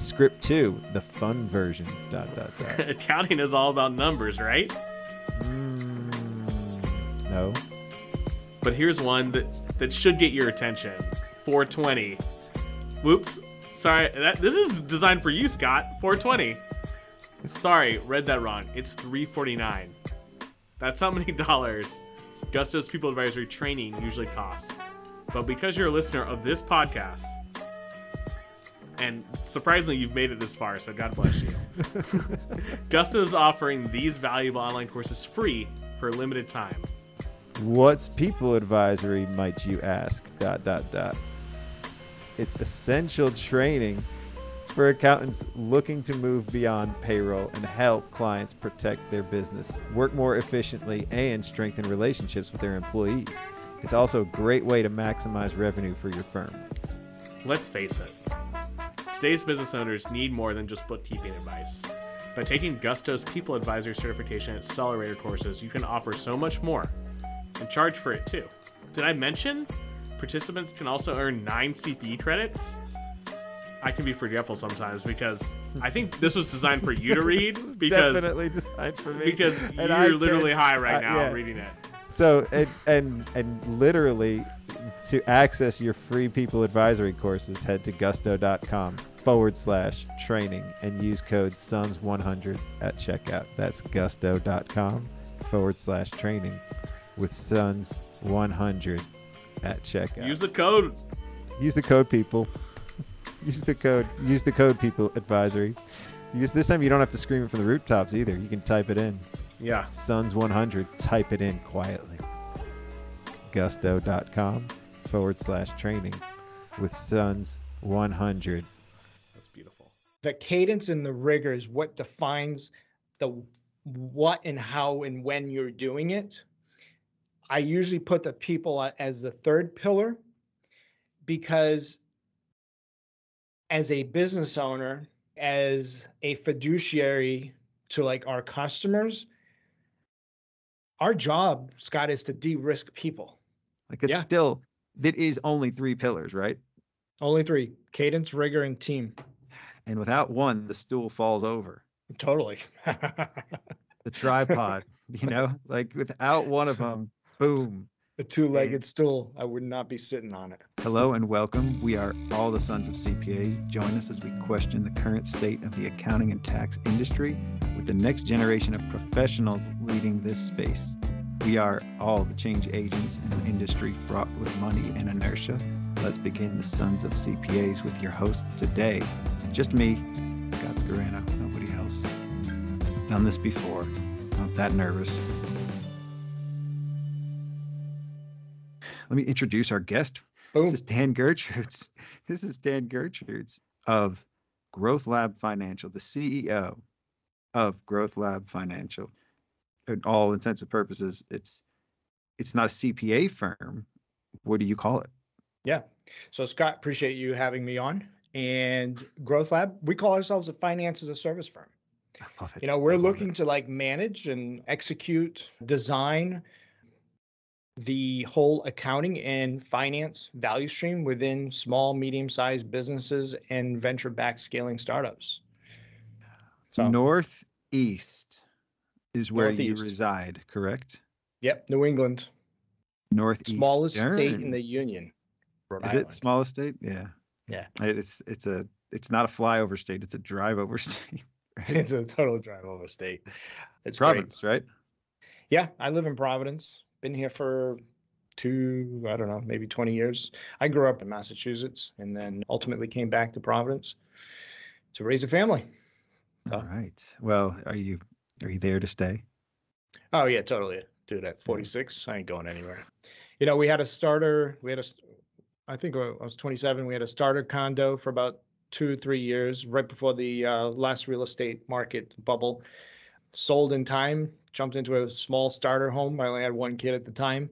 Script 2, the fun version, ... Accounting is all about numbers, right? No. But here's one that should get your attention. 420. Whoops. Sorry, this is designed for you, Scott. 420. Sorry, read that wrong. It's $349. That's how many dollars Gusto's People Advisory training usually costs. But because you're a listener of this podcast, and surprisingly you've made it this far, so God bless you, Gusto's offering these valuable online courses free for a limited time. What's People Advisory, might you ask? ... It's essential training for accountants looking to move beyond payroll and help clients protect their business, work more efficiently, and strengthen relationships with their employees. It's also a great way to maximize revenue for your firm. Let's face it, today's business owners need more than just bookkeeping advice. By taking Gusto's People Advisory Certification Accelerator courses, you can offer so much more and charge for it too. Did I mention participants can also earn 9 CPE credits? I can be forgetful sometimes because I think this was designed for you to read. Because definitely designed for me. Because you're literally high right now reading it. So and literally, to access your free People Advisory courses, head to gusto.com/training and use code SONS100 at checkout. That's gusto.com/training with SONS100 at checkout. Use the code. Use the code, people. Use the code. Use the code, People Advisory. Because this time you don't have to scream it from the rooftops either. You can type it in. Yeah. SONS100. Type it in quietly. Gusto.com/training with SONS100. That's beautiful. The cadence and the rigor is what defines the what and how and when you're doing it. I usually put the people as the third pillar because as a business owner, as a fiduciary to like our customers, our job, Scott, is to de-risk people. Like it's still, it is only 3 pillars, right? Only 3: cadence, rigor, and team. And without one, the stool falls over. Totally. The tripod, like without one of them, boom. The 2-legged stool, I would not be sitting on it. Hello and welcome. We are all the sons of CPAs. Join us as we question the current state of the accounting and tax industry with the next generation of professionals leading this space. We are all the change agents in an industry fraught with money and inertia. Let's begin the Sons of CPAs with your hosts today. Just me, Scott Scarano, nobody else. Done this before. Not that nervous. Let me introduce our guest. Boom. This is Dan Gertrudes. This is Dan Gertrudes of GrowthLab Financial, the CEO of GrowthLab Financial. In all intents and purposes, it's not a CPA firm. What do you call it? Yeah. So Scott, appreciate you having me on. And GrowthLab, we call ourselves a finance as a service firm. I love it. We're looking to like manage and execute, design the whole accounting and finance value stream within small, medium-sized businesses and venture-backed scaling startups. So Northeast is where you reside, correct? Yep, New England. Northeast. Smallest state in the Union. Is it smallest state? Yeah. Yeah. It's not a flyover state, it's a drive over state. Right? It's a total drive over state. It's Providence, great. right? Yeah, I live in Providence. Been here for maybe 20 years. I grew up in Massachusetts and then ultimately came back to Providence to raise a family. So. All right. Well, are you there to stay? Oh yeah, totally. Dude, at 46, I ain't going anywhere. We had a starter. I think I was 27. We had a starter condo for about 2 or 3 years, right before the last real estate market bubble. Sold in time, jumped into a small starter home. I only had 1 kid at the time.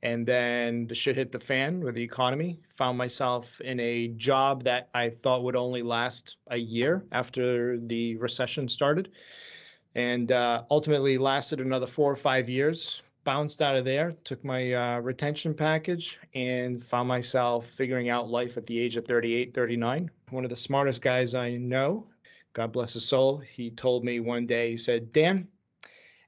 And then the shit hit the fan with the economy. Found myself in a job that I thought would only last a year after the recession started. And ultimately lasted another 4 or 5 years bounced out of there, took my retention package, and found myself figuring out life at the age of 38, 39. One of the smartest guys I know, God bless his soul, he told me one day, he said, Dan,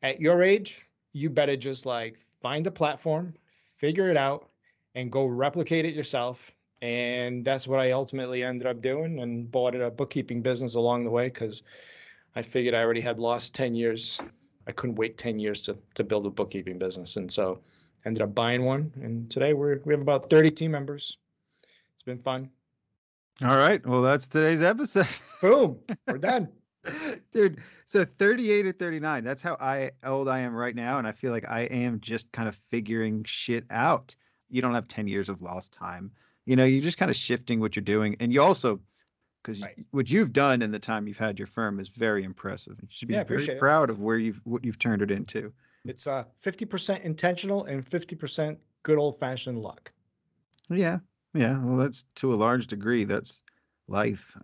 at your age, you better just like find a platform, figure it out, and go replicate it yourself. And that's what I ultimately ended up doing, and bought a bookkeeping business along the way because I figured I already had lost 10 years. I couldn't wait 10 years to build a bookkeeping business. And so ended up buying one. And today we have about 30 team members. It's been fun. All right. Well, that's today's episode. Boom. We're done. Dude, so 38 or 39, that's how old I am right now. And I feel like I am just kind of figuring shit out. You don't have 10 years of lost time. You're just kind of shifting what you're doing. And you also, because what you've done in the time you've had your firm is very impressive. You should be very proud of what you've turned it into. It's 50% intentional and 50% good old-fashioned luck. Yeah. Well, that's to a large degree, that's life,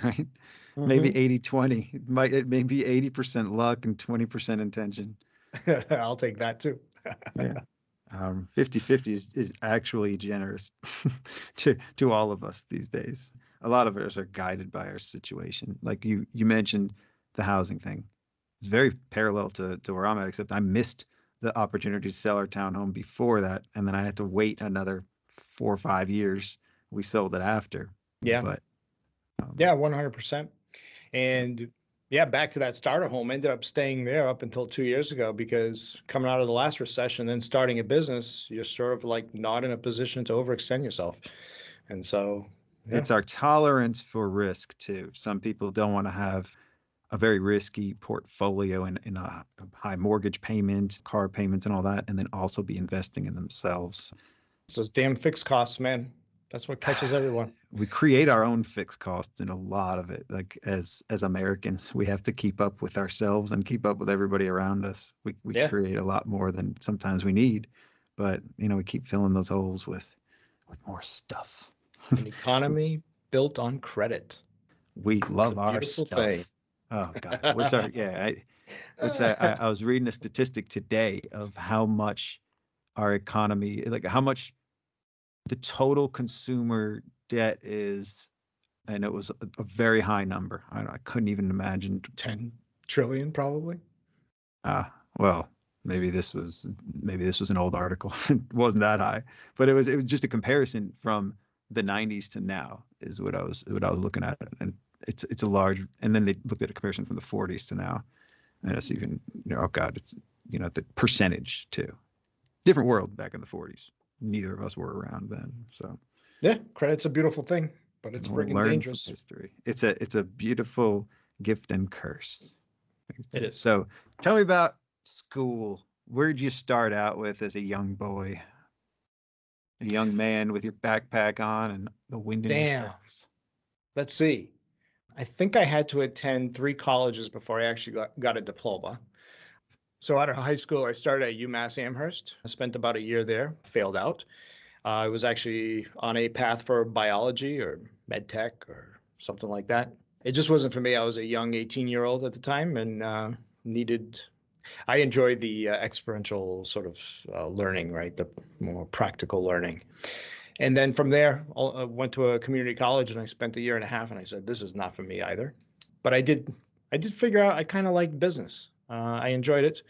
right? Maybe 80-20. It may be 80% luck and 20% intention. I'll take that too. Yeah. 50-50 is actually generous to all of us these days. A lot of us are guided by our situation. Like you mentioned the housing thing. It's very parallel to where I'm at, except I missed the opportunity to sell our townhome before that. And then I had to wait another 4 or 5 years. We sold it after. Yeah. But 100%. And yeah, back to that starter home, ended up staying there up until 2 years ago, because coming out of the last recession, then starting a business, you're sort of like not in a position to overextend yourself. And so it's our tolerance for risk too. Some people don't want to have a very risky portfolio in a high mortgage payment, car payments and all that, and then also be investing in themselves. It's those damn fixed costs, man. That's what catches everyone. We create our own fixed costs in a lot of it. Like as Americans, we have to keep up with ourselves and keep up with everybody around us. We create a lot more than sometimes we need, but we keep filling those holes with more stuff. An economy built on credit. We love our stuff. Thing. Oh God, what's our what's that? I was reading a statistic today of how much our economy, like how much the total consumer debt is, and it was a very high number. I couldn't even imagine. 10 trillion, probably. Well, maybe this was an old article. It wasn't that high, but it was just a comparison from the 90s to now is what I was looking at, and it's a large. And then they looked at a comparison from the 40s to now, and it's even oh God, it's the percentage too. Different world back in the 40s. Neither of us were around then, so yeah, credit's a beautiful thing, but it's freaking dangerous. History. It's a beautiful gift and curse. It is. So tell me about school. Where did you start out with as a young boy, a young man with your backpack on and the wind in your face? Let's see. I think I had to attend 3 colleges before I actually got a diploma. So out of high school, I started at UMass Amherst. I spent about a year there, failed out. I was actually on a path for biology or med tech or something like that. It just wasn't for me. I was a young 18-year-old at the time and I enjoyed the experiential sort of learning, right? The more practical learning. And then from there, I went to a community college and I spent a year and a half and I said, this is not for me either. But I did figure out I kind of liked business. I enjoyed it.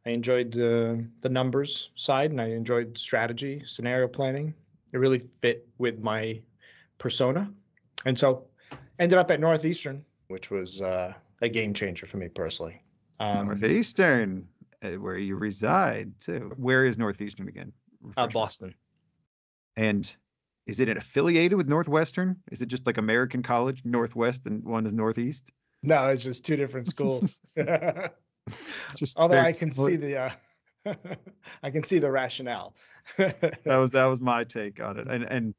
I enjoyed the numbers side, and I enjoyed strategy, scenario planning. It really fit with my persona. And so ended up at Northeastern, which was a game changer for me personally. Northeastern, where you reside too. Where is Northeastern again? Boston. And is it affiliated with Northwestern? Is it just like American College, Northwest, and one is Northeast? No, it's just 2 different schools. Although I can see the I can see the rationale. that was my take on it. And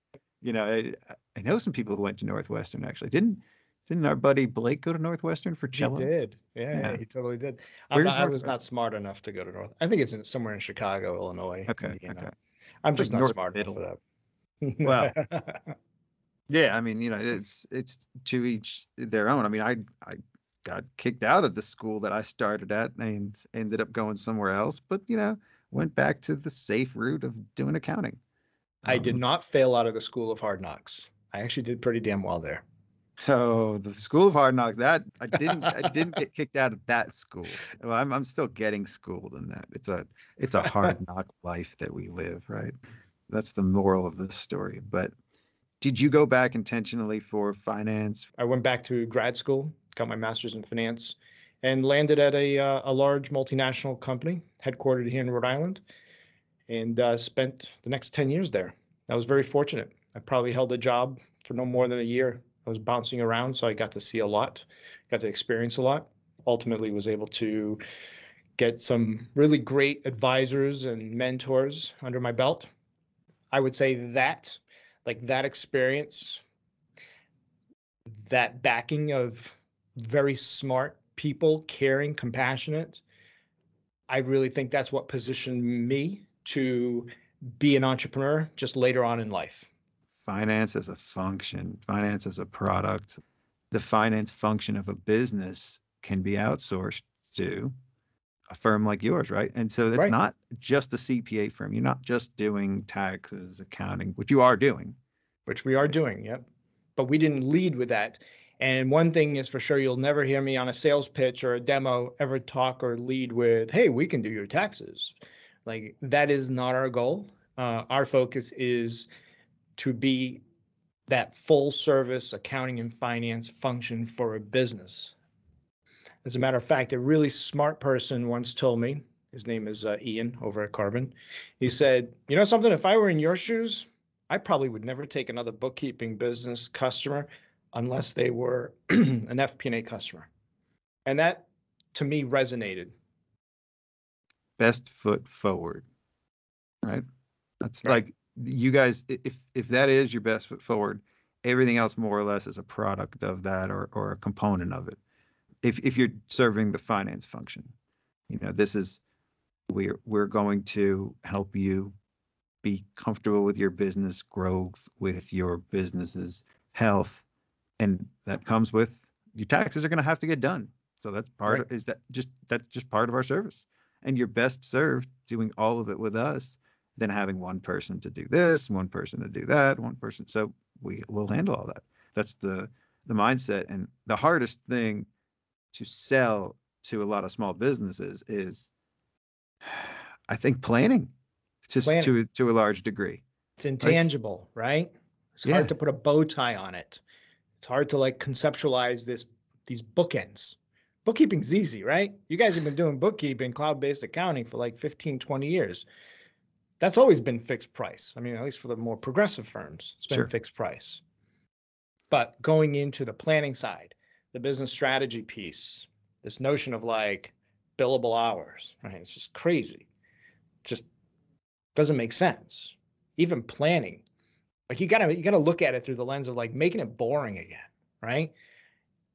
I know some people who went to Northwestern actually. Didn't our buddy Blake go to Northwestern for cello? He did. Yeah, he totally did. I was not smart enough to go to North. I think it's somewhere in Chicago, Illinois. Okay. I'm just not smart enough for that. Well, yeah, I mean, it's to each their own. I mean, I got kicked out of the school that I started at and ended up going somewhere else. But went back to the safe route of doing accounting. I did not fail out of the School of Hard Knocks. I actually did pretty damn well there. So the School of Hard Knocks, that I didn't get kicked out of that school. Well, I'm still getting schooled in that. It's a hard knock life that we live, right? That's the moral of this story. But did you go back intentionally for finance? I went back to grad school, got my master's in finance, and landed at a large multinational company headquartered here in Rhode Island, and spent the next 10 years there. I was very fortunate. I probably held a job for no more than a year. I was bouncing around, so I got to see a lot, got to experience a lot. Ultimately was able to get some really great advisors and mentors under my belt. I would say that, like that experience, that backing of very smart people, caring, compassionate, I really think that's what positioned me to be an entrepreneur just later on in life. Finance as a function, finance as a product. The finance function of a business can be outsourced to a firm like yours, right? And so it's not just a CPA firm. You're not just doing taxes, accounting, which you are doing. Which we are doing, yep. But we didn't lead with that. And one thing is for sure, you'll never hear me on a sales pitch or a demo ever talk or lead with, hey, we can do your taxes. Like, that is not our goal. Our focus is to be that full service accounting and finance function for a business. As a matter of fact, a really smart person once told me, his name is Ian over at Karbon. He said, you know something, if I were in your shoes, I probably would never take another bookkeeping business customer unless they were an FP&A customer. And that to me resonated. Best foot forward, right? That's right. Like, you guys, if that is your best foot forward, everything else more or less is a product of that or a component of it. If you're serving the finance function, you know, this is, we're going to help you be comfortable with your business growth, with your business's health, and that comes with your taxes are going to have to get done. So that's part of, that's just part of our service. And you're best served doing all of it with us than having one person to do this, one person to do that, one person. So we'll handle all that. That's the mindset. And the hardest thing to sell to a lot of small businesses is, I think, planning, just to a large degree. It's intangible, right? It's hard to put a bow tie on it. It's hard to like conceptualize these bookends. Bookkeeping's easy, right? You guys have been doing bookkeeping, cloud-based accounting for like 15, 20 years. That's always been fixed price. I mean, at least for the more progressive firms, it's been fixed price. But going into the planning side, the business strategy piece, this notion of like billable hours, right? It's just crazy. Just doesn't make sense. Even planning, like you gotta look at it through the lens of like making it boring again, right?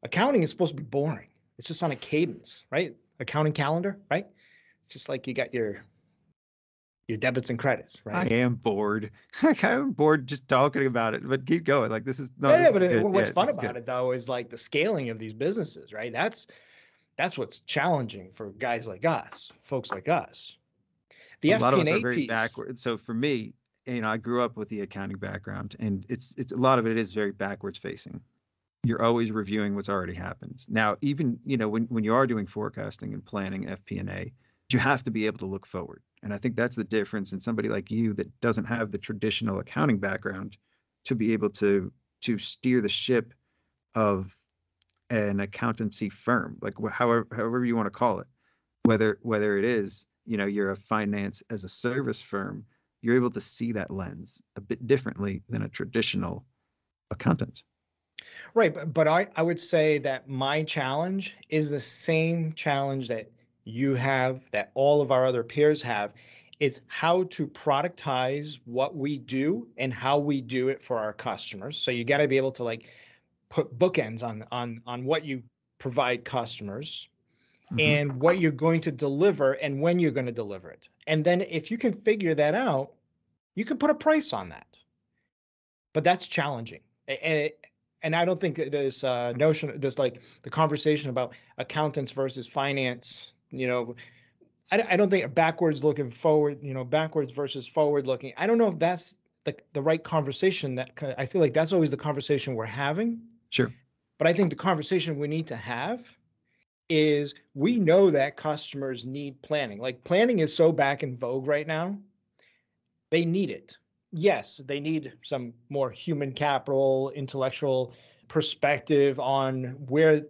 Accounting is supposed to be boring. It's just on a cadence, right? Accounting calendar, right? It's just like you got your debits and credits, right? I am bored. I'm bored just talking about it, but keep going. Like, this is what's fun about it though is like the scaling of these businesses, right? That's what's challenging for guys like us, folks like us. The a lot of us are FP&A very piece, backward. So for me, you know, I grew up with the accounting background, and it's a lot of it is very backwards facing. You're always reviewing what's already happened. Now, even, you know, when you are doing forecasting and planning FP&A, you have to be able to look forward. And I think that's the difference in somebody like you that doesn't have the traditional accounting background to be able to steer the ship of an accountancy firm, like however you want to call it, whether it is, you know, you're a finance as a service firm, you're able to see that lens a bit differently than a traditional accountant. Right. But I would say that my challenge is the same challenge that you have, that all of our other peers have, is how to productize what we do and how we do it for our customers. So you got to be able to like put bookends on what you provide customers and what you're going to deliver and when you're going to deliver it. And then if you can figure that out, you can put a price on that. But that's challenging. And I don't think this notion, this like the conversation about accountants versus finance, you know, I don't think backwards looking forward, backwards versus forward looking. I don't know if that's the right conversation. I feel like that's always the conversation we're having. Sure. But I think the conversation we need to have is we know that customers need planning. Like planning is so back in vogue right now. They need it. Yes, they need some more human capital, intellectual perspective on where,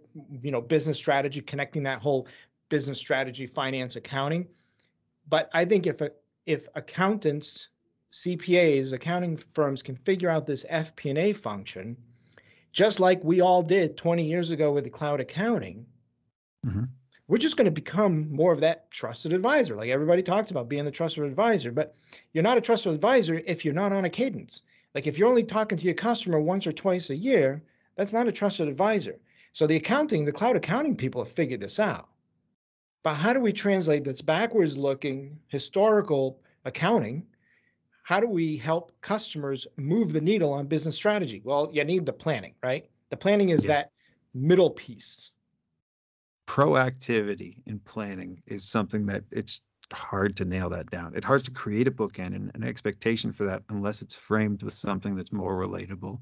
business strategy, connecting that whole business strategy, finance, accounting. But I think if accountants, CPAs, accounting firms can figure out this FP&A function, just like we all did 20 years ago with the cloud accounting, we're just going to become more of that trusted advisor. Like everybody talks about being the trusted advisor, but you're not a trusted advisor if you're not on a cadence. Like if you're only talking to your customer once or twice a year, that's not a trusted advisor. So the cloud accounting people have figured this out. But how do we translate this backwards looking historical accounting? How do we help customers move the needle on business strategy? Well, you need the planning, right? The planning is that middle piece. Proactivity in planning is something that it's hard to nail that down. It's hard to create a bookend and an expectation for that unless it's framed with something that's more relatable.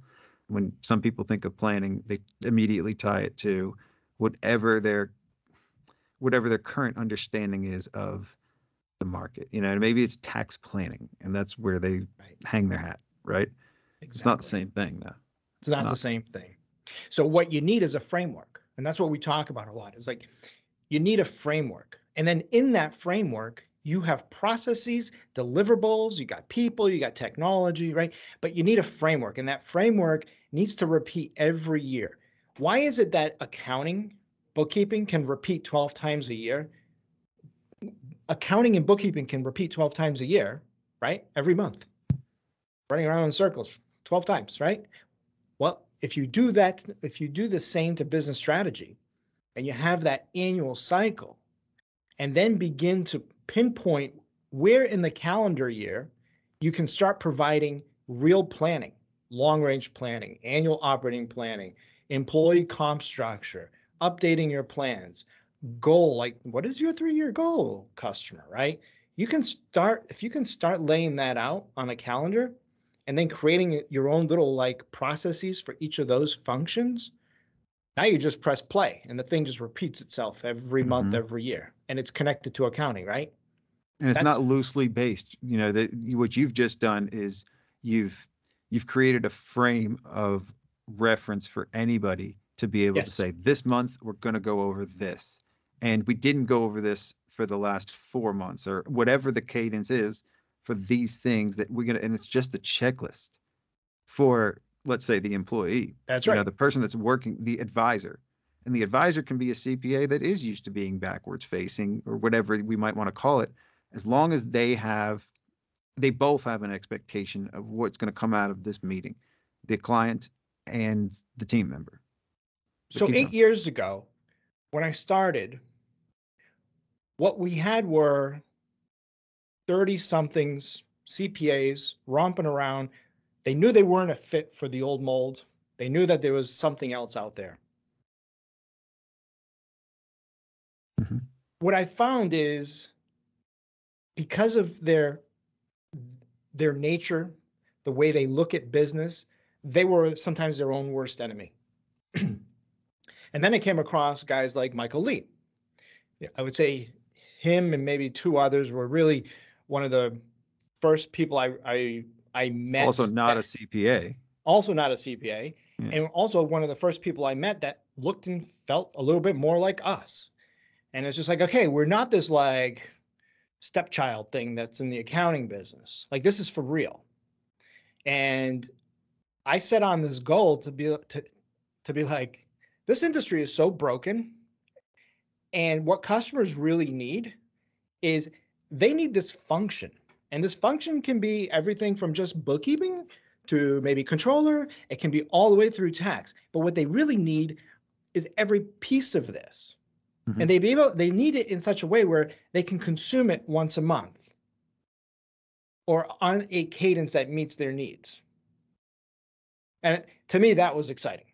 When some people think of planning, they immediately tie it to whatever their current understanding is of the market. And maybe it's tax planning, and that's where they hang their hat, right? Exactly. It's not the same thing, though. It's not the same thing. So what you need is a framework. And that's what we talk about a lot. It's like you need a framework. And then in that framework, you have processes, deliverables, you got people, you got technology, right? But you need a framework. And that framework needs to repeat every year. Why is it that accounting, bookkeeping can repeat 12 times a year? Accounting and bookkeeping can repeat 12 times a year, right? Every month. Running around in circles 12 times, right? Well, if you do that, if you do the same to business strategy and you have that annual cycle and then begin to pinpoint where in the calendar year you can start providing real planning, long-range planning, annual operating planning, employee comp structure, updating your plans, goal, like what is your 3-year goal, customer, right? If you can start laying that out on a calendar, and then creating your own little like processes for each of those functions, now you just press play and the thing just repeats itself every month, every year. And it's connected to accounting, right? And it's not loosely based. What you've just done is you've created a frame of reference for anybody to be able to say, this month, we're going to go over this. And we didn't go over this for the last 4 months or whatever the cadence is for these things that we're going to, and it's just a checklist for, let's say, the employee. That's right. The person that's working, the advisor. And the advisor can be a CPA that is used to being backwards facing or whatever we might want to call it, as long as they both have an expectation of what's going to come out of this meeting, the client and the team member. So 8 years ago, when I started, what we had were 30-somethings, CPAs, romping around. They knew they weren't a fit for the old mold. They knew that there was something else out there. What I found is because of their nature, the way they look at business, they were sometimes their own worst enemy. And then I came across guys like Michael Lee. I would say him and maybe 2 others were really one of the first people I met. Also not a CPA. Also not a CPA. Yeah. And also one of the first people I met that looked and felt a little bit more like us. And it's just like, okay, we're not this like stepchild thing that's in the accounting business. Like this is for real. And I set on this goal to be like, this industry is so broken. And what customers really need is they need this function. And this function can be everything from just bookkeeping to maybe controller. It can be all the way through tax. But what they really need is every piece of this. And they need it in such a way where they can consume it once a month or on a cadence that meets their needs. And to me, that was exciting.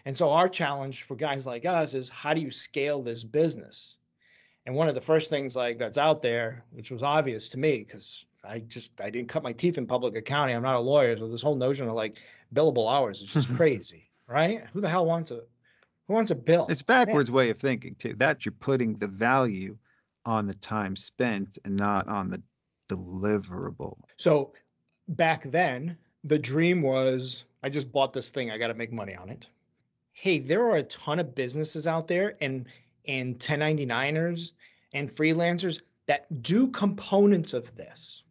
And so our challenge for guys like us is how do you scale this business? And one of the first things like that's out there, which was obvious to me, because I didn't cut my teeth in public accounting. I'm not a lawyer. So this whole notion of like billable hours is just crazy, right? Who the hell wants a bill? It's backwards way of thinking too. That you're putting the value on the time spent and not on the deliverable. So back then, the dream was, I just bought this thing. I got to make money on it. Hey, there are a ton of businesses out there and 1099ers and freelancers that do components of this.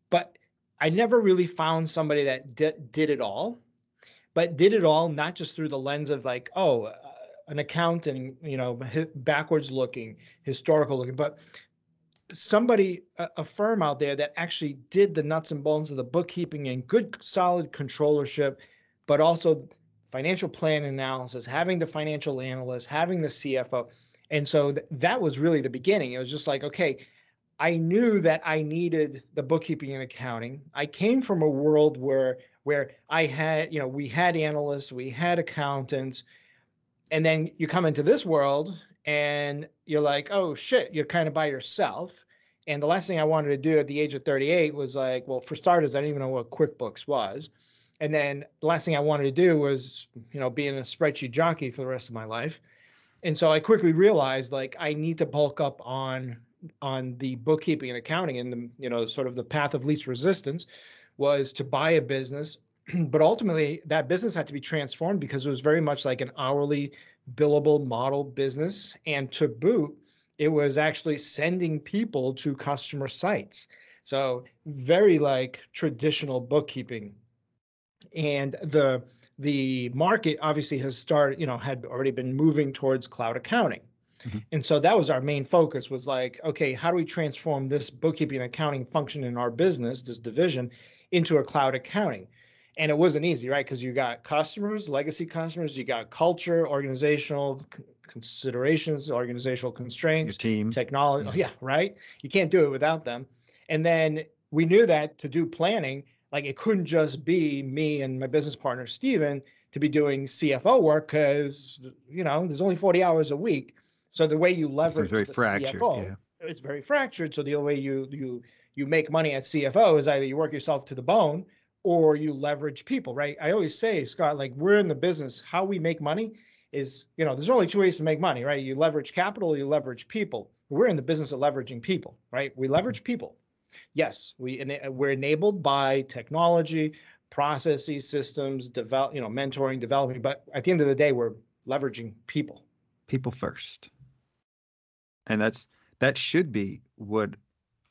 But I never really found somebody that did it all, but did it all not just through the lens of like, oh, an accountant, backwards looking, historical looking, but somebody, a firm out there that actually did the nuts and bolts of the bookkeeping and good, solid controllership, but also financial plan analysis, having the financial analyst, having the CFO. And so that was really the beginning. It was just like, okay, I knew that I needed the bookkeeping and accounting. I came from a world where I had, we had analysts, we had accountants, and then you come into this world and you're like, oh shit, you're kind of by yourself. And the last thing I wanted to do at the age of 38 was like, well, for starters, I didn't even know what QuickBooks was. And then the last thing I wanted to do was, being a spreadsheet jockey for the rest of my life. And so I quickly realized like I need to bulk up on the bookkeeping and accounting, and the, sort of the path of least resistance was to buy a business. But ultimately that business had to be transformed because it was very much like an hourly billable model business. And to boot, it was actually sending people to customer sites. So very like traditional bookkeeping. And the market obviously has started, had already been moving towards cloud accounting. Mm-hmm. And so that was our main focus, was like, okay, how do we transform this bookkeeping and accounting function in our business, this division, into a cloud accounting? And it wasn't easy, right? Because you got customers, legacy customers, you got culture, organizational considerations, organizational constraints, your team, technology. Oh, yeah, right? You can't do it without them. And then we knew that to do planning, like it couldn't just be me and my business partner, Steven, to be doing CFO work because, there's only 40 hours a week. So the way you leverage the CFO, it's very fractured. So the only way you make money at CFO is either you work yourself to the bone or you leverage people, right? I always say, Scott, like we're in the business, how we make money is, there's only two ways to make money, right? You leverage capital, you leverage people. We're in the business of leveraging people, right? We leverage people. Yes, we're enabled by technology, processes, systems, mentoring, developing. But at the end of the day, we're leveraging people. People first. And that should be what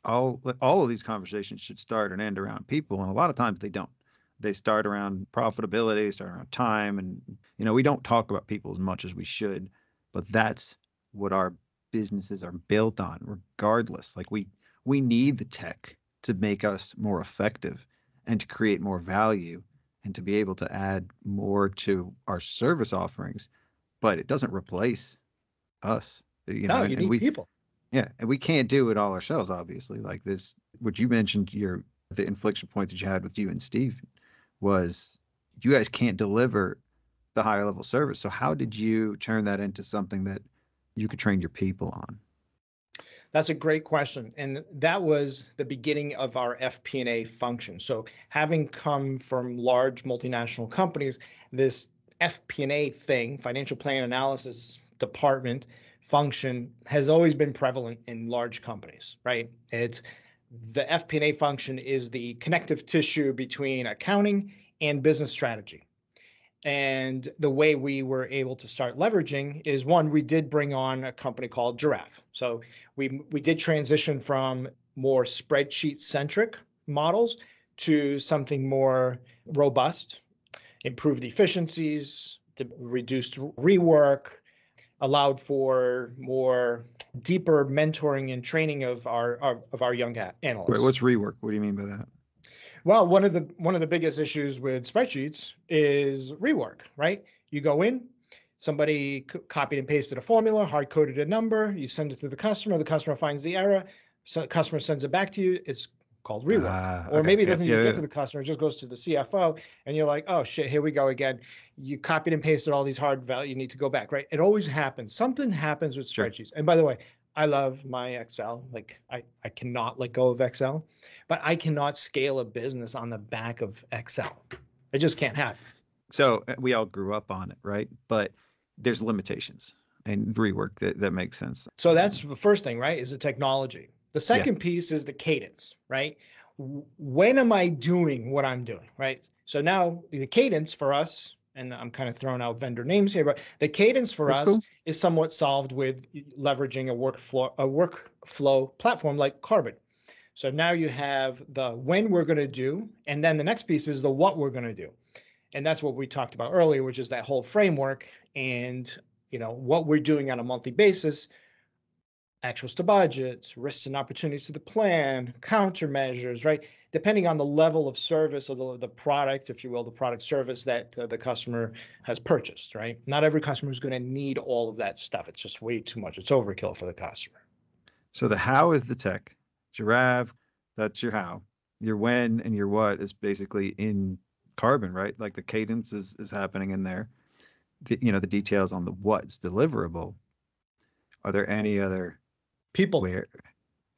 all of these conversations should start and end around people. And a lot of times they don't. They start around profitability, start around time. And, we don't talk about people as much as we should, but that's what our businesses are built on regardless. Like we need the tech to make us more effective and to create more value and to be able to add more to our service offerings, but it doesn't replace us. No, you need people. Yeah, and we can't do it all ourselves, obviously. Like this, what you mentioned, the inflection point that you had with you and Steve was you guys can't deliver the higher level service. So how did you turn that into something that you could train your people on? That's a great question. And that was the beginning of our FP&A function. So having come from large multinational companies, this FP&A thing, financial plan analysis department function, has always been prevalent in large companies, right? It's the FP&A function is the connective tissue between accounting and business strategy. And the way we were able to start leveraging is, one, we did bring on a company called Giraffe. So we did transition from more spreadsheet-centric models to something more robust, improved efficiencies, reduced rework, allowed for more deeper mentoring and training of our young analysts. Wait, what's rework? What do you mean by that? Well, one of the biggest issues with spreadsheets is rework, right? You go in, somebody copied and pasted a formula, hard coded a number, you send it to the customer finds the error, so the customer sends it back to you. It's called rework. Or maybe it doesn't even get to the customer, it just goes to the CFO, and you're like, oh shit, here we go again. You copied and pasted all these hard values, you need to go back, right? It always happens. Something happens with spreadsheets. And by the way, I love my Excel. Like I cannot let go of Excel, but I cannot scale a business on the back of Excel. It just can't happen. So we all grew up on it, right? But there's limitations and rework that makes sense. So that's the first thing, right? Is the technology. The second piece is the cadence, right? When am I doing what I'm doing, right? So now the cadence for us, and I'm kind of throwing out vendor names here, but the cadence for That's us cool. is somewhat solved with leveraging a workflow platform like Karbon. So now you have the when we're going to do, and then the next piece is the what we're going to do. And that's what we talked about earlier, which is that whole framework and what we're doing on a monthly basis, actuals to budgets, risks and opportunities to the plan, countermeasures, right? Depending on the level of service of the product, if you will, the product service that the customer has purchased, right? Not every customer is going to need all of that stuff. It's just way too much. It's overkill for the customer. So the how is the tech. Giraffe, that's your how. Your when and your what is basically in Karbon, right? Like the cadence is happening in there. The details on the what's deliverable. Are there any other People. where?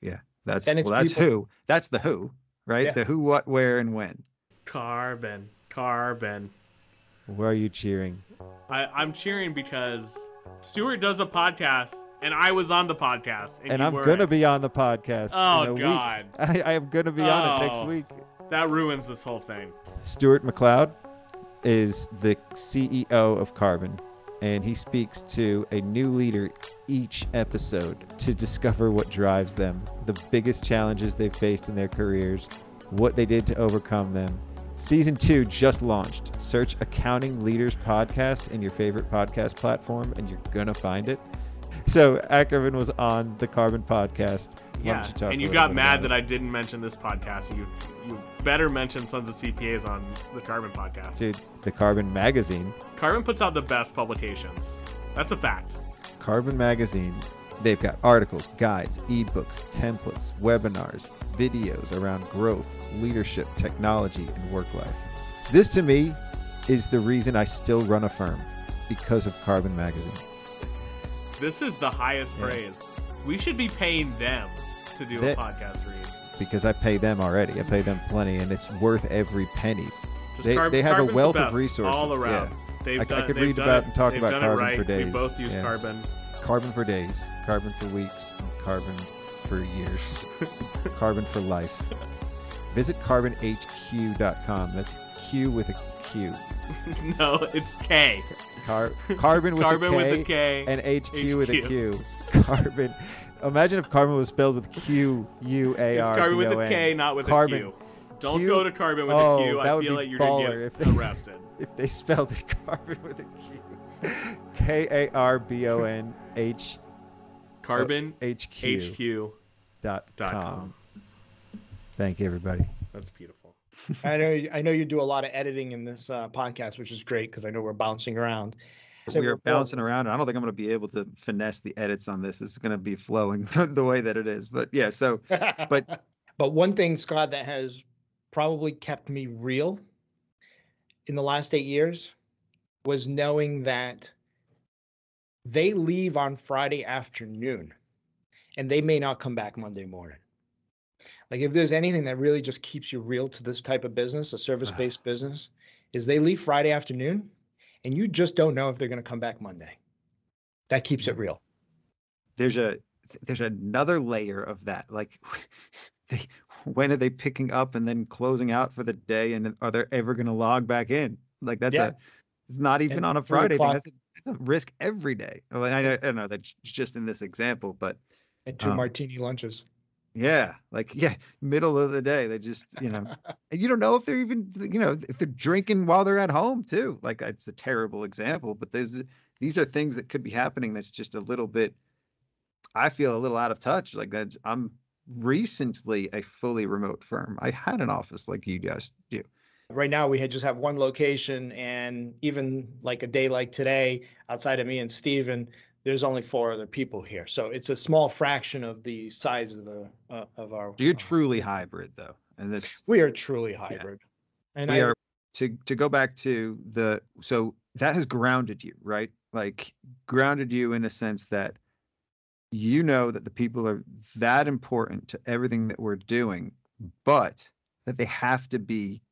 Yeah, that's people. who. That's the who, right? Yeah. The who, what, where, and when. Karbon. Why are you cheering? I'm cheering because Stuart does a podcast, and I was on the podcast. And I'm going to be on the podcast. Oh, God. I am going to be on it next Oh. week. That ruins this whole thing. Stuart McLeod is the CEO of Karbon, and he speaks to a new leader each episode to discover what drives them, the biggest challenges they've faced in their careers, what they did to overcome them. Season 2 just launched. Search Accounting Leaders Podcast in your favorite podcast platform, and you're going to find it. So Ackerman was on the Karbon podcast. Yeah, and you got mad that I didn't mention this podcast. You better mention Sons of CPAs on the Karbon podcast. Dude, the Karbon magazine. Karbon puts out the best publications. That's a fact. Karbon magazine. They've got articles, guides, ebooks, templates, webinars, videos around growth, leadership, technology, and work life. This to me is the reason I still run a firm, because of Karbon magazine. This is the highest praise. We should be paying them to do a podcast read. Because I pay them already. I pay them plenty, and it's worth every penny. They have Karbon's a wealth the of best resources. all around. Yeah. I could read about and talk about Karbon right. for days. We both use Yeah. Karbon. Karbon for days, Karbon for weeks, and Karbon for years, Karbon for life. Visit karbonhq.com. That's Q with a Q. No, it's K. Karbon with Karbon a K, with a K and HQ with a Q. Karbon. Imagine if Karbon was spelled with Q-U-A-R-B-O-N. It's Karbon with a K, not with a Q. Don't Q? go to Karbon with Oh, a Q. that I would feel be like you're going baller to if get they- arrested. If they spelled it Karbon with a Q. K-A-R-B-O-N-H. Karbon HQ.com. Thank you, everybody. That's beautiful. I know you do a lot of editing in this podcast, which is great because I know we're bouncing around. So We are bouncing around. I don't think I'm going to be able to finesse the edits on this. This is going to be flowing the way that it is. But yeah, so but one thing, Scott, that has probably kept me real in the last 8 years was knowing that they leave on Friday afternoon and they may not come back Monday morning. Like if there's anything that really just keeps you real to this type of business, a service-based business, is they leave Friday afternoon and you just don't know if they're going to come back Monday. That keeps it real. there's another layer of that. Like when are they picking up and then closing out for the day, and are they ever going to log back in? Like it's not even And on a 3 Friday thing. o'clock. It's a risk every day. Well, I don't know that's just in this example, but And 2 martini lunches. yeah, middle of the day, they just, and you don't know if they're even, if they're drinking while they're at home too. Like it's a terrible example, but these are things that could be happening. That's just a little bit, I feel a little out of touch. Like that I'm recently a fully remote firm. I had an office like you guys do. Right now, we just have one location, and even like a day like today, outside of me and Steven, there's only 4 other people here. So it's a small fraction of the size of the of our. You're truly hybrid though, and that's We are truly hybrid, and we are to go back to so that has grounded you, right? Like grounded you in a sense that you know that the people are that important to everything that we're doing, but that they have to be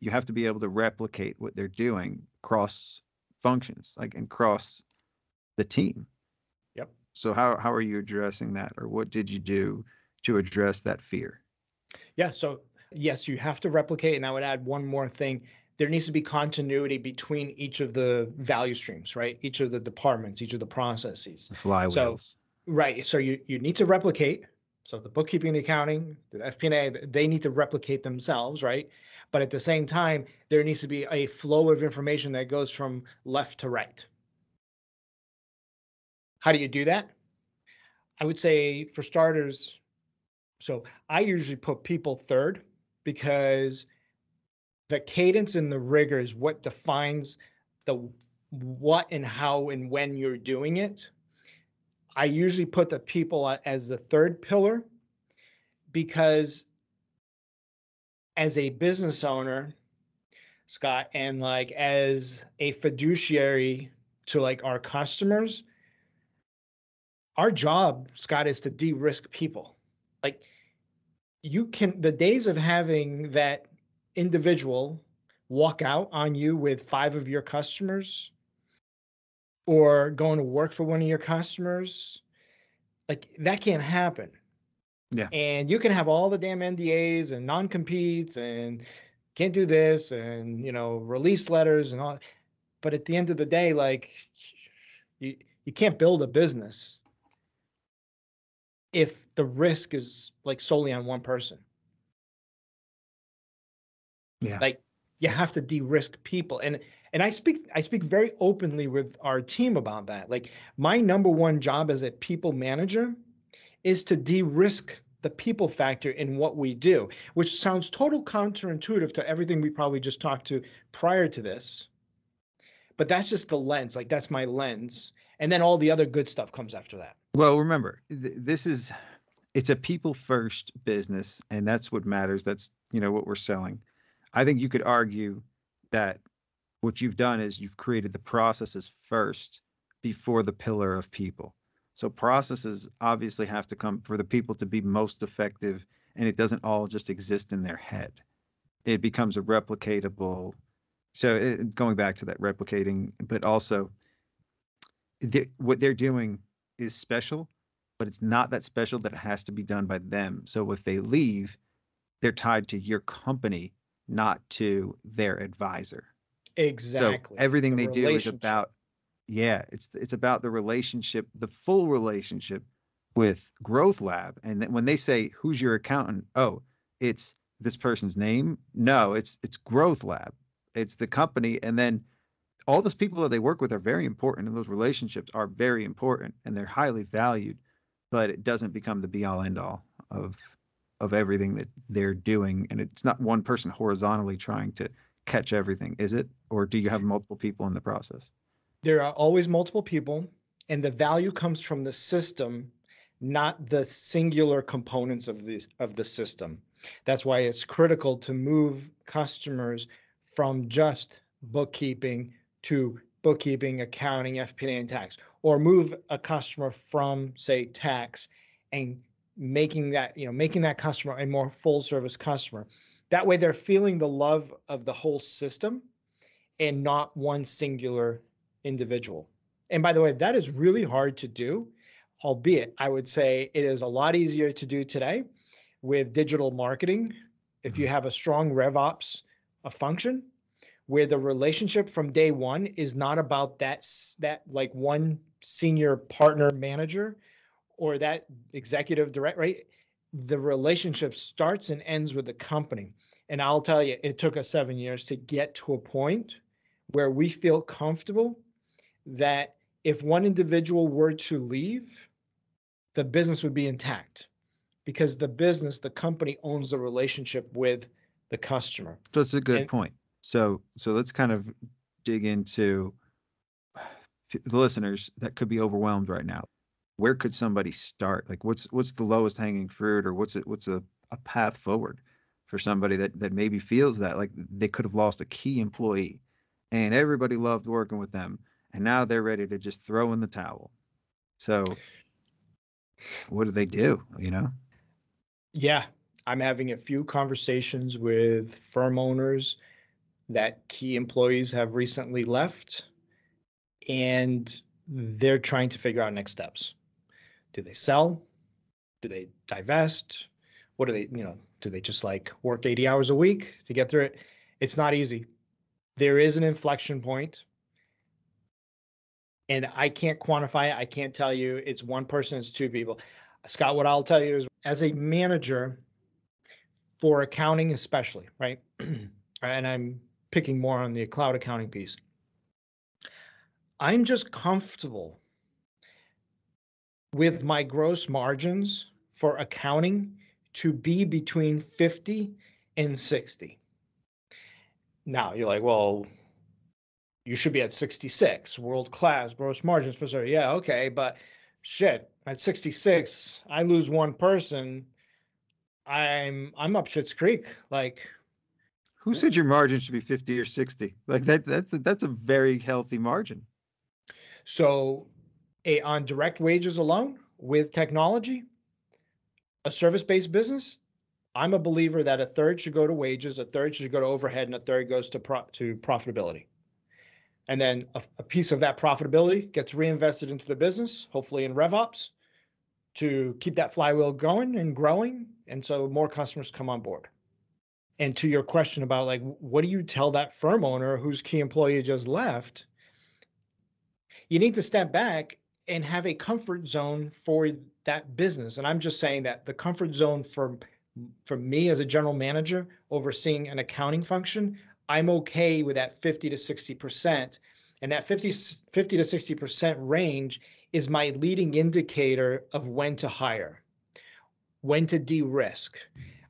you have to be able to replicate what they're doing across functions, like and cross the team. Yep. So how are you addressing that, or what did you do to address that fear? Yeah. So yes, you have to replicate. And I would add one more thing. There needs to be continuity between each of the value streams, right? Each of the departments, each of the processes. The So, flywheels. right. So you need to replicate. So the bookkeeping, the accounting, the FP&A, they need to replicate themselves, right? But at the same time, there needs to be a flow of information that goes from left to right. How do you do that? I would say for starters, so I usually put people third because the cadence and the rigor is what defines the what and how and when you're doing it. I usually put the people as the third pillar because as a business owner, Scott, and like as a fiduciary to like our customers, our job, Scott, is to de-risk people. Like the days of having that individual walk out on you with 5 of your customers or going to work for one of your customers, like that can't happen. Yeah. And you can have all the damn NDAs and non-competes and can't do this and, release letters and all. But at the end of the day, like you can't build a business if the risk is like solely on one person. Yeah. Like you have to de-risk people. And I speak very openly with our team about that. Like my number one job as a people manager is to de-risk the people factor in what we do, which sounds total counterintuitive to everything we probably just talked to prior to this. But that's just the lens. Like that's my lens. And then all the other good stuff comes after that. Well, remember, it's a people first business, and that's what matters. That's, what we're selling. I think you could argue that what you've done is you've created the processes first before the pillar of people. So processes obviously have to come for the people to be most effective, and it doesn't all just exist in their head. It becomes a replicatable. So going back to that replicating, but also what they're doing is special, but it's not that special that it has to be done by them. So if they leave, they're tied to your company, not to their advisor. Exactly. So everything they do is about, it's about the relationship, the full relationship with GrowthLab. And when they say, who's your accountant? Oh, it's this person's name. No, it's GrowthLab. It's the company. And then all those people that they work with are very important, and those relationships are very important, and they're highly valued, but it doesn't become the be all end all of everything that they're doing. And it's not one person horizontally trying to catch everything, is it? Or do you have multiple people in the process? There are always multiple people, and the value comes from the system, not the singular components of the system. That's why it's critical to move customers from just bookkeeping to bookkeeping, accounting, FP&A, and tax, or move a customer from, say, tax and making that customer a more full service customer. That way they're feeling the love of the whole system and not one singular individual. And by the way, that is really hard to do, albeit I would say it is a lot easier to do today with digital marketing. If you have a strong RevOps function where the relationship from day one is not about that like one senior partner manager or that executive director, right? The relationship starts and ends with the company. And I'll tell you, it took us 7 years to get to a point where we feel comfortable that if one individual were to leave, the business would be intact because the company owns the relationship with the customer. That's a good point. So let's kind of dig into the listeners that could be overwhelmed right now. Where could somebody start? Like what's the lowest hanging fruit, or what's a path forward for somebody that maybe feels that like they could have lost a key employee and everybody loved working with them, and now they're ready to just throw in the towel. So What do they do? You know? Yeah, I'm having a few conversations with firm owners that key employees have recently left, and they're trying to figure out next steps. Do they sell? Do they divest? What do they, do they just like work 80 hours a week to get through it? It's not easy. There is an inflection point, and I can't quantify it. I can't tell you it's one person, it's two people. Scott, what I'll tell you is as a manager for accounting, especially, right? And I'm picking more on the cloud accounting piece. I'm just comfortable with my gross margins for accounting to be between 50 and 60. Now you're like, well, you should be at 66, world-class gross margins for sure. Yeah, okay, but shit, at 66, I lose one person, I'm up shit's creek. Like, Who said your margin should be 50 or 60? Like that's a very healthy margin. so on direct wages alone with technology, a service-based business, I'm a believer that a third should go to wages, a third should go to overhead, and a third goes to profitability. And then a piece of that profitability gets reinvested into the business, hopefully in RevOps, to keep that flywheel going and growing. And so more customers come on board. And to your question about like, what do you tell that firm owner whose key employee just left? You need to step back and have a comfort zone for that business. And I'm just saying that the comfort zone for me as a general manager overseeing an accounting function, I'm okay with that 50 to 60%. And that 50 to 60% range is my leading indicator of when to hire, when to de-risk.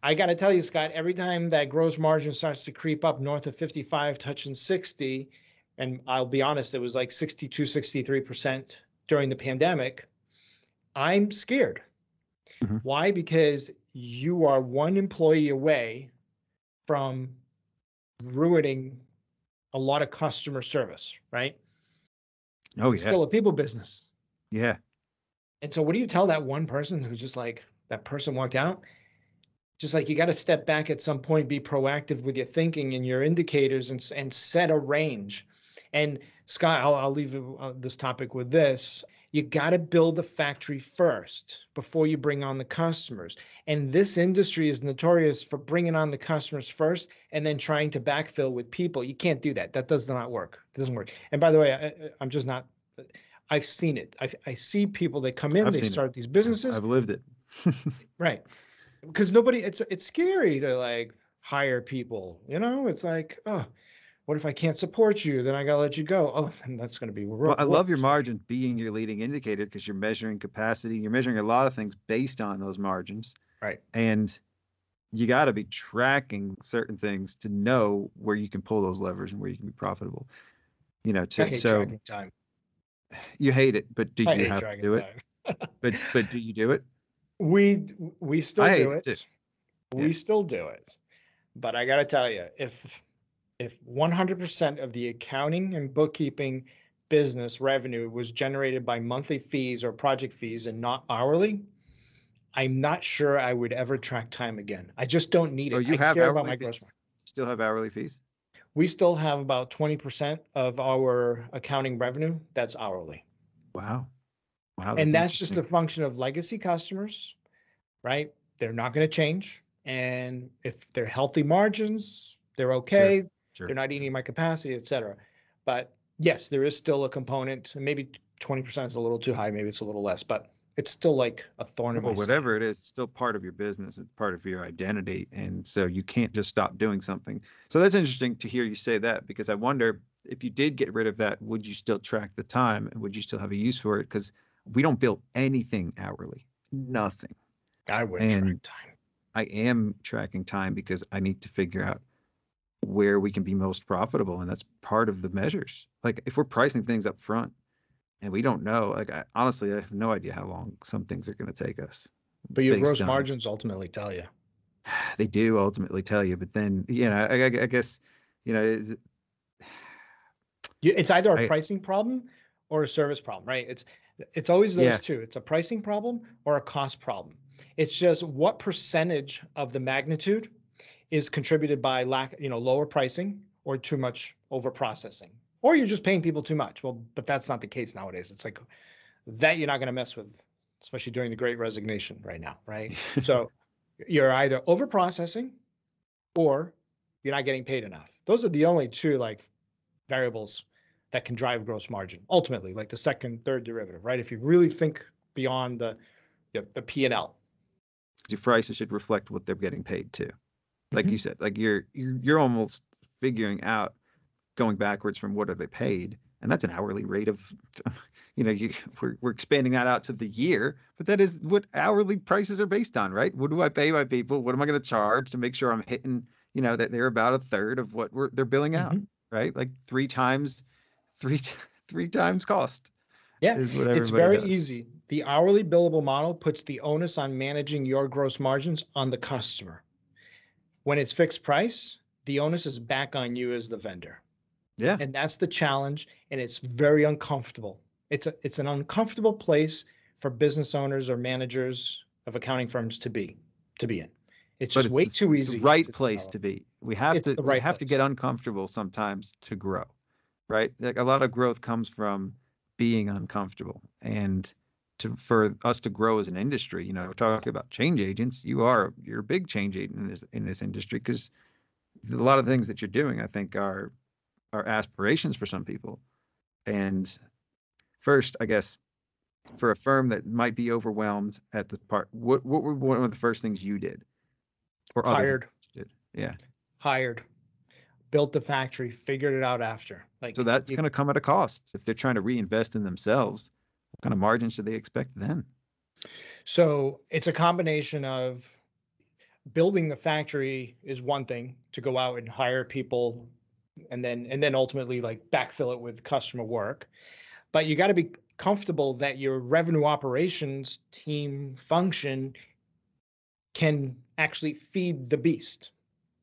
I got to tell you, Scott, every time that gross margin starts to creep up north of 55, touching 60, and I'll be honest, it was like 62, 63% during the pandemic, I'm scared. Mhm. Why? Because you are one employee away from ruining a lot of customer service, right? Oh It's yeah. still a people business. Yeah. And so what do you tell that one person who's just like, that person walked out? Just like, you got to step back at some point, be proactive with your thinking and your indicators, and set a range. And Scott, I'll leave this topic with this. You got to build the factory first before you bring on the customers. And this industry is notorious for bringing on the customers first and then trying to backfill with people. You can't do that. That does not work. It doesn't work. And by the way, I'm just not, I've seen it. I see people that come in, I've they seen it. start these businesses. I've lived it. Right. Because nobody, it's scary to like hire people, it's like, oh, what if I can't support you? Then I gotta let you go. Oh, and that's gonna be Well, I love your worse. margins being your leading indicator because you're measuring capacity. You're measuring a lot of things based on those margins. Right. And you got to be tracking certain things to know where you can pull those levers and where you can be profitable. I hate So tracking time. you hate it, but do I you hate have to tracking do it? time. But do you do it? We still I hate do it it. too. We Yeah. still do it. But I gotta tell you, if 100% of the accounting and bookkeeping business revenue was generated by monthly fees or project fees and not hourly, I'm not sure I would ever track time again. I just don't need Oh, it. you I have care about hourly my gross fees? margin. Still have hourly fees? We still have about 20% of our accounting revenue that's hourly. Wow. Wow, And that's that's just a interesting. function of legacy customers, right? They're not going to change. And if they're healthy margins, they're okay. Sure. They're not eating my capacity, et cetera. But yes, there is still a component. Maybe 20% is a little too high. Maybe it's a little less, but it's still like a thorn in my Well, side. whatever it is, it's still part of your business. It's part of your identity. And so you can't just stop doing something. So that's interesting to hear you say that, because I wonder if you did get rid of that, would you still track the time and would you still have a use for it? Because we don't bill anything hourly, nothing. I would And track time. I am tracking time because I need to figure out where we can be most profitable. And that's part of the measures. Like if we're pricing things up front, and we don't know. Like honestly, I have no idea how long some things are going to take us. But your Based gross on margins ultimately tell you. they do ultimately tell you, but then I guess It's either a I pricing problem or a service problem, right? It's always those Yeah. two. It's a pricing problem or a cost problem. It's just what percentage of the magnitude is contributed by lower pricing or too much over processing, or you're just paying people too much. Well, but that's not the case nowadays. It's like that you're not going to mess with, especially during the Great Resignation right now, right? So you're either over processing or you're not getting paid enough. Those are the only two like variables that can drive gross margin ultimately, like the second, third derivative, right? If you really think beyond the P&L. Your prices should reflect what they're getting paid to. Like you said, like you're almost figuring out, going backwards from what are they paid, and that's an hourly rate of, we're expanding that out to the year, but that is what hourly prices are based on, right? What do I pay my people? What am I going to charge to make sure I'm hitting, that they're about a third of what they're billing out, right? Like three times cost. Yeah, is what it's everybody very does. easy. The hourly billable model puts the onus on managing your gross margins on the customer. When it's fixed price, the onus is back on you as the vendor. Yeah. And that's the challenge, and it's very uncomfortable. It's an uncomfortable place for business owners or managers of accounting firms to be in. It's But just way too it's easy. the right place to be. We have It's to the we right have to place. get uncomfortable sometimes to grow, right? Like a lot of growth comes from being uncomfortable. And for us to grow as an industry, we're talking about change agents. You're a big change agent in this industry, because a lot of things that you're doing, I think, are aspirations for some people. And first, I guess, for a firm that might be overwhelmed at the part, what were one of the first things you did, or other things Hired, you did? Yeah. hired, built the factory, figured it out after. So that's going to come at a cost. If they're trying to reinvest in themselves, what kind of margins should they expect then? So it's a combination of building the factory is one thing, to go out and hire people and then ultimately like backfill it with customer work. But you got to be comfortable that your revenue operations team function can actually feed the beast.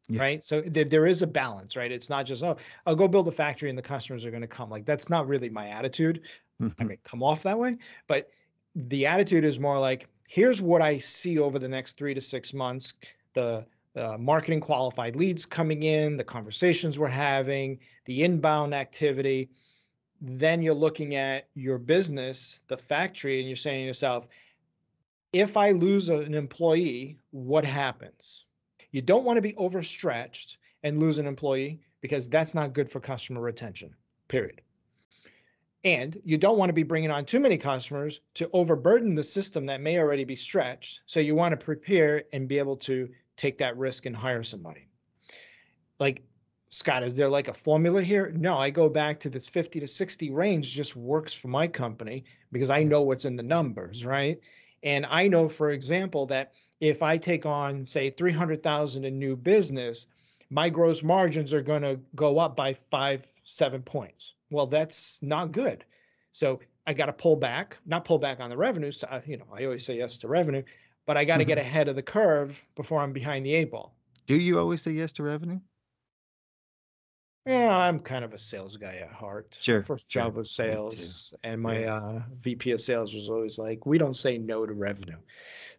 Yeah. Right. So there is a balance, right? It's not just, oh, I'll go build a factory and the customers are going to come. Like, that's not really my attitude. I may come off that way, but the attitude is more like, here's what I see over the next 3 to 6 months, the marketing qualified leads coming in, the conversations we're having, the inbound activity. Then you're looking at your business, the factory, and you're saying to yourself, if I lose an employee, what happens? You don't want to be overstretched and lose an employee, because that's not good for customer retention, period. And you don't want to be bringing on too many customers to overburden the system that may already be stretched. So you want to prepare and be able to take that risk and hire somebody. Like, Scott, is there like a formula here? No, I go back to this 50 to 60 range, just works for my company because I know what's in the numbers, right? And I know, for example, that if I take on, say, 300,000 in new business, my gross margins are going to go up by 5-7 points. Well, that's not good. So I got to not pull back on the revenue. So, I always say yes to revenue, but I got to get ahead of the curve before I'm behind the 8 ball. Do you always say yes to revenue? Yeah, I'm kind of a sales guy at heart. Sure. My first job was sales, and my VP of sales was always like, we don't say no to revenue.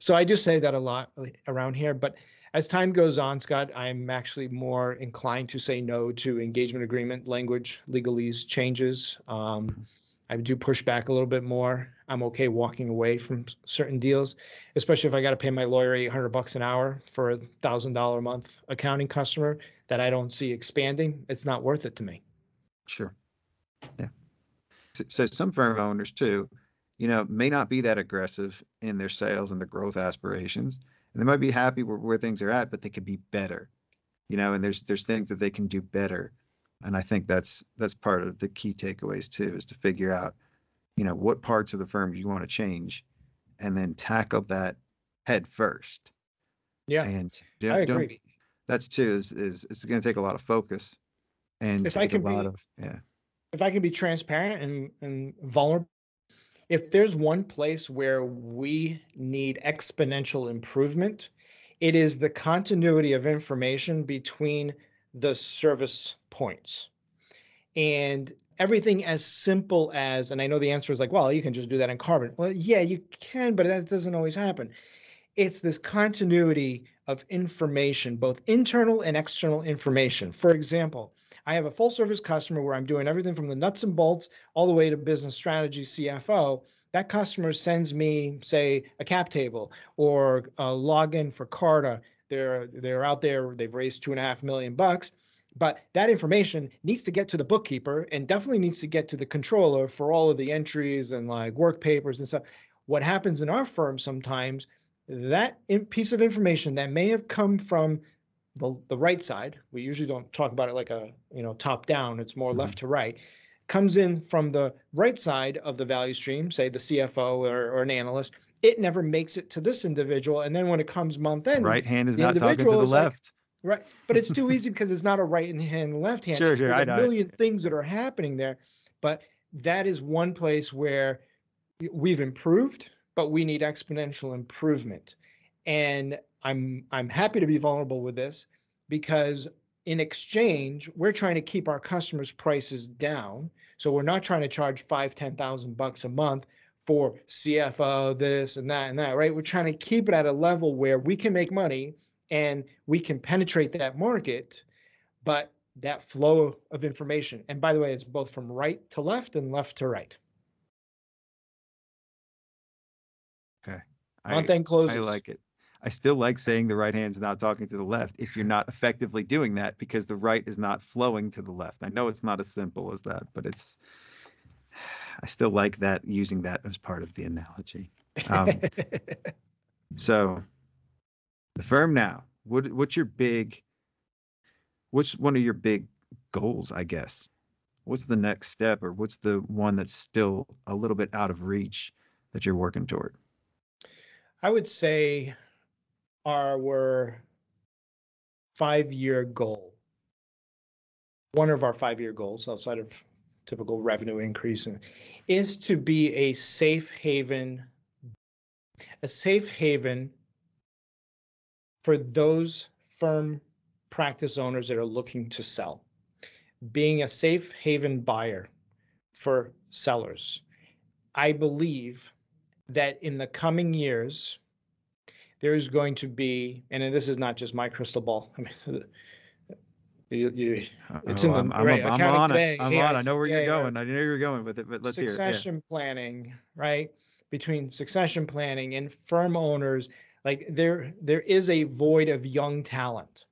So I do say that a lot around here. But as time goes on, Scott, I'm actually more inclined to say no to engagement agreement language, legalese changes. I do push back a little bit more. I'm okay walking away from certain deals, especially if I got to pay my lawyer $800 an hour for a $1,000 a month accounting customer that I don't see expanding. It's not worth it to me. Sure. Yeah. So some firm owners too, may not be that aggressive in their sales and their growth aspirations, and they might be happy where things are at, but they could be better, and there's things that they can do better. And I think that's part of the key takeaways too, is to figure out, what parts of the firm you want to change, and then tackle that head first. Yeah, and I agree. That's too is it's going to take a lot of focus, and If I can if I can be transparent and vulnerable, if there's one place where we need exponential improvement, it is the continuity of information between the service points. And everything as simple as, and I know the answer is like, well, you can just do that in Karbon. Well, yeah, you can, but that doesn't always happen. It's this continuity of information, both internal and external information. For example, I have a full service customer where I'm doing everything from the nuts and bolts all the way to business strategy, CFO. That customer sends me, say, a cap table or a login for Carta. They're out there, they've raised $2.5 million, but that information needs to get to the bookkeeper and definitely needs to get to the controller for all of the entries and like work papers and stuff. What happens in our firm sometimes, that piece of information that may have come from the right side, we usually don't talk about it like a top down, it's more left to right, comes in from the right side of the value stream, say the CFO or an analyst. It never makes it to this individual, and then when it comes month end, Right hand is the not talking to individual the is like, left. right, but it's too easy because it's not a right hand and left hand. Sure, There's I a know. million things that are happening there, but that is one place where we've improved, but we need exponential improvement. And I'm happy to be vulnerable with this because in exchange, we're trying to keep our customers' prices down. So we're not trying to charge $5,000-$10,000 a month for CFO, this and that, right? We're trying to keep it at a level where we can make money and we can penetrate that market, but that flow of information. And by the way, it's both from right to left and left to right. Okay. Month end closes. I like it. I still like saying the right hand's not talking to the left if you're not effectively doing that because the right is not flowing to the left. I know it's not as simple as that, but I still like that, using that as part of the analogy. So the firm now, what's one of your big goals, I guess? What's the next step, or what's the one that's still a little bit out of reach that you're working toward? I would say our 5-year goal, one of our 5-year goals outside of typical revenue increase, is to be a safe haven for those firm practice owners that are looking to sell, being a safe haven buyer for sellers. I believe that in the coming years, there is going to be, and this is not just my crystal ball. I mean, it's in the right accounting today. I'm on. I know where you're going. I know you're going with it, but let's hear it. Succession planning, right? Between succession planning and firm owners, like there is a void of young talent.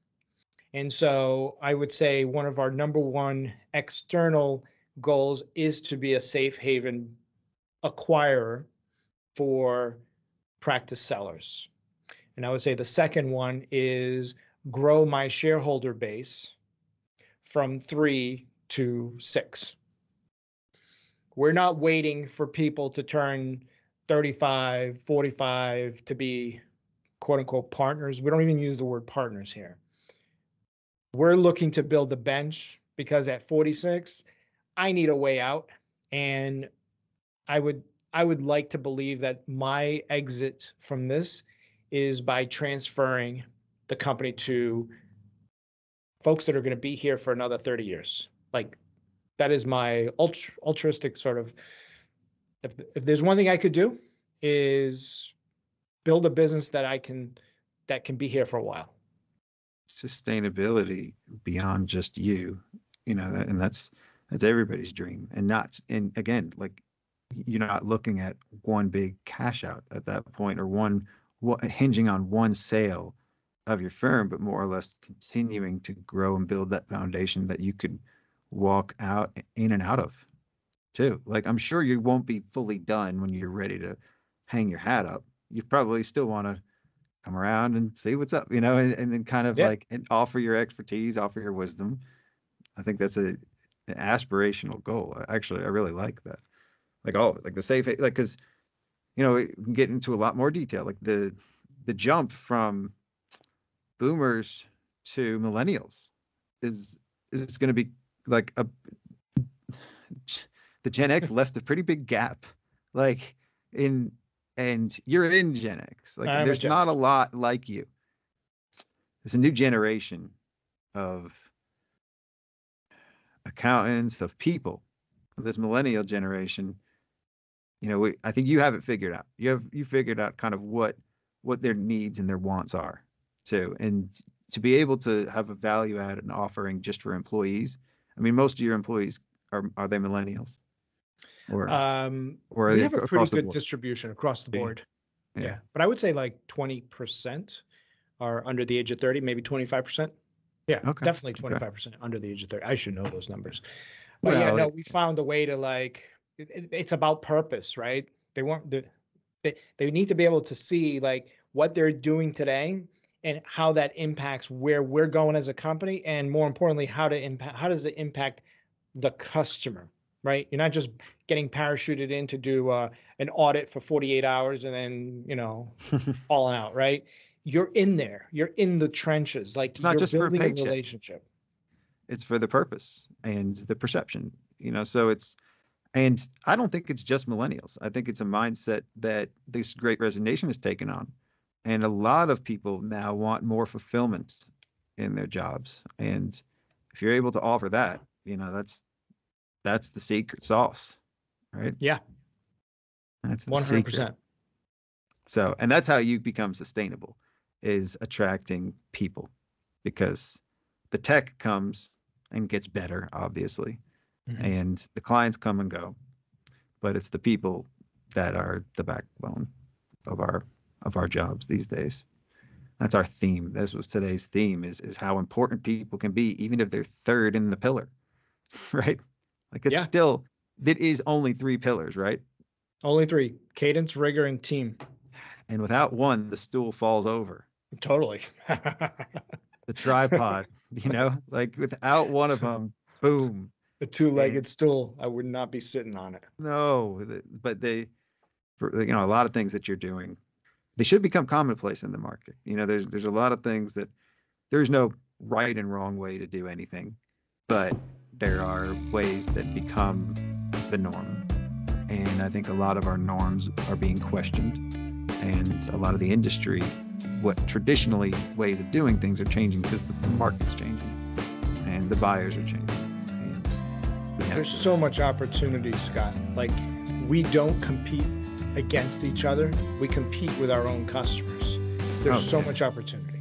And so I would say one of our number one external goals is to be a safe haven acquirer for practice sellers. And I would say the second one is grow my shareholder base from 3 to 6. We're not waiting for people to turn 35, 45 to be quote unquote partners. We don't even use the word partners here. We're looking to build a bench because at 46, I need a way out. And I would like to believe that my exit from this is by transferring the company to folks that are going to be here for another 30 years. Like that is my altruistic sort of, if there's one thing I could do is build a business that can be here for a while. Sustainability beyond just you, and that's everybody's dream, and again, like you're not looking at one big cash out at that point or hinging on one sale of your firm, but more or less continuing to grow and build that foundation that you could walk out in and out of too. Like I'm sure you won't be fully done when you're ready to hang your hat up. You probably still want to come around and see what's up, and then kind of like and offer your expertise, offer your wisdom. I think that's an aspirational goal. Actually, I really like that. Like all of it, like the safe, like, because, we can get into a lot more detail, like the jump from boomers to millennials is going to be like the Gen X left a pretty big gap, like and you're in Gen X. Like there's not a lot like you. There's a new generation of accountants, of people this millennial generation, I think you have it figured out. You figured out kind of what their needs and their wants are too. And to be able to have a value add and offering just for employees. I mean, most of your employees are they millennials? Or are We they have a pretty across the good board? distribution across the Yeah. board. Yeah. Yeah. But I would say like 20% are under the age of 30, maybe 25%. Yeah, Okay. definitely Okay. 25% under the age of 30. I should know those numbers. But yeah, Well, no, we found a way to it's about purpose, right? They need to be able to see like what they're doing today and how that impacts where we're going as a company, and more importantly, how does it impact the customer, right? You're not just getting parachuted in to do an audit for 48 hours and then falling out, right? You're in there, you're in the trenches, like It's not you're just for a building a paycheck. relationship. It's for the purpose and the perception, so and I don't think it's just millennials. I think it's a mindset that this great resignation has taken on. And a lot of people now want more fulfillment in their jobs. And if you're able to offer that, that's the secret sauce, right? Yeah, That's the 100%. secret. So, and that's how you become sustainable, is attracting people, because the tech comes and gets better, obviously, and the clients come and go, but it's the people that are the backbone of our jobs these days. That's our theme. This was today's theme, is how important people can be, even if they're third in the pillar, right? Like it's still, it is only 3 pillars, right? Only 3: cadence, rigor, and team. And without one, the stool falls over. Totally. The tripod, like without one of them, boom. The 2-legged stool, I would not be sitting on it. No, but a lot of things that you're doing, they should become commonplace in the market. There's a lot of things that there's no right and wrong way to do anything, but there are ways that become the norm. And I think a lot of our norms are being questioned, and a lot of the industry, what traditionally ways of doing things are changing because the market's changing and the buyers are changing. There's so much opportunity, Scott. Like, we don't compete against each other. We compete with our own customers. There's so much opportunity.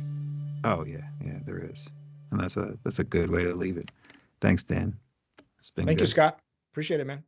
Oh yeah, there is. And that's a good way to leave it. Thanks, Dan. It's been Thank you, good. Scott. Appreciate it, man.